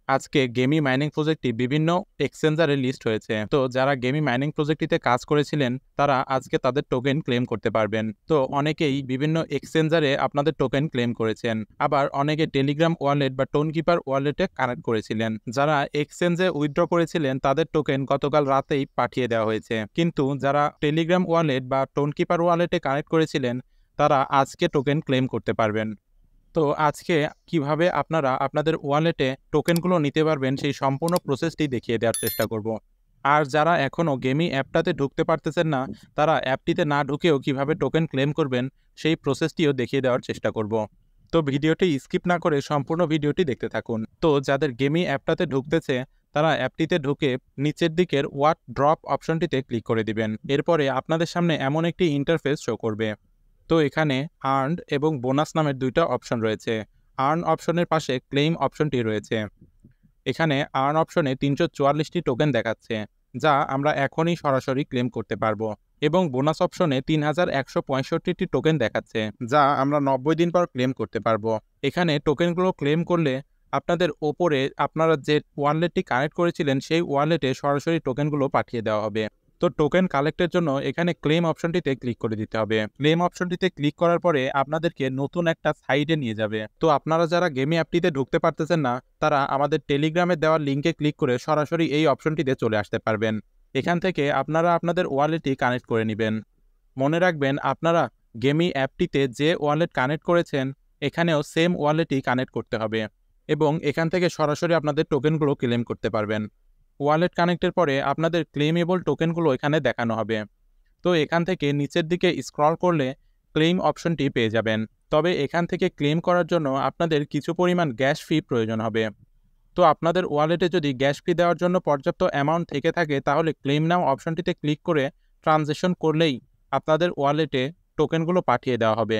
আজকে গেমি মাইনিং প্রজেক্টটি বিভিন্ন এক্সচেঞ্জারে লিস্ট হয়েছে। তো যারা গেমি মাইনিং প্রজেক্টটিতে কাজ করেছিলেন তারা আজকে তাদের টোকেন ক্লেম করতে পারবেন। তো অনেকেই বিভিন্ন এক্সচেঞ্জারে আপনাদের টোকেন ক্লেম করেছেন, আবার অনেকে টেলিগ্রাম ওয়ালেট বা টোনকিপার ওয়ালেটে কানেক্ট করেছিলেন। যারা এক্সচেঞ্জে উইথড্র করেছিলেন তাদের টোকেন গতকাল রাতেই পাঠিয়ে দেওয়া হয়েছে, কিন্তু যারা টেলিগ্রাম ওয়ালেট বা টোনকিপার ওয়ালেটে কানেক্ট করেছিলেন তারা আজকে টোকেন ক্লেম করতে পারবেন। তো আজকে কিভাবে আপনারা আপনাদের ওয়ালেটে টোকেনগুলো নিতে পারবেন সেই সম্পূর্ণ প্রসেসটি দেখিয়ে দেওয়ার চেষ্টা করব। আর যারা এখনও গেমি অ্যাপটাতে ঢুকতে পারতেছেন না, তারা অ্যাপটিতে না ঢুকেও কিভাবে টোকেন ক্লেম করবেন সেই প্রসেসটিও দেখিয়ে দেওয়ার চেষ্টা করব। তো ভিডিওটি স্কিপ না করে সম্পূর্ণ ভিডিওটি দেখতে থাকুন। তো যাদের গেমি অ্যাপটাতে ঢুকতেছে তারা অ্যাপটিতে ঢুকে নিচের দিকের ওয়াট ড্রপ অপশনটিতে ক্লিক করে দিবেন। এরপরে আপনাদের সামনে এমন একটি ইন্টারফেস শো করবে। তো এখানে আর্নড এবং বোনাস নামের দুইটা অপশন রয়েছে। আর্ন অপশনের পাশে ক্লেইম অপশনটি রয়েছে। এখানে আর্ন অপশনে 344টি টোকেন দেখাচ্ছে, যা আমরা এখনই সরাসরি ক্লেম করতে পারবো, এবং বোনাস অপশনে 3165টি টোকেন দেখাচ্ছে, যা আমরা 90 দিন পর ক্লেম করতে পারবো। এখানে টোকেনগুলো ক্লেম করলে আপনাদের ওপরে আপনারা যে ওয়ালেটটি কানেক্ট করেছিলেন সেই ওয়ালেটে সরাসরি টোকেনগুলো পাঠিয়ে দেওয়া হবে। তো টোকেন কালেক্টের জন্য এখানে ক্লেম অপশনটিতে ক্লিক করে দিতে হবে। ক্লেম অপশনটিতে ক্লিক করার পরে আপনাদেরকে নতুন একটা সাইটে নিয়ে যাবে। তো আপনারা যারা গেমি অ্যাপটিতে ঢুকতে পারতেছেন না, তারা আমাদের টেলিগ্রামে দেওয়া লিঙ্কে ক্লিক করে সরাসরি এই অপশনটিতে চলে আসতে পারবেন। এখান থেকে আপনারা আপনাদের ওয়ালেটটি কানেক্ট করে নেবেন। মনে রাখবেন, আপনারা গেমি অ্যাপটিতে যে ওয়ালেট কানেক্ট করেছেন এখানেও সেম ওয়ালেটই কানেক্ট করতে হবে, এবং এখান থেকে সরাসরি আপনাদের টোকেনগুলো ক্লেম করতে পারবেন। ওয়ালেট কানেক্টের পরে আপনাদের ক্লেমেবল টোকেনগুলো এখানে দেখানো হবে। তো এখান থেকে নিচের দিকে স্ক্রল করলে ক্লেম অপশনটি পেয়ে যাবেন। তবে এখান থেকে ক্লেম করার জন্য আপনাদের কিছু পরিমাণ গ্যাস ফি প্রয়োজন হবে। তো আপনাদের ওয়ালেটে যদি গ্যাস ফি দেওয়ার জন্য পর্যাপ্ত অ্যামাউন্ট থেকে থাকে তাহলে ক্লেম নাও অপশনটিতে ক্লিক করে ট্রানজ্যাকশন করলেই আপনাদের ওয়ালেটে টোকেনগুলো পাঠিয়ে দেওয়া হবে।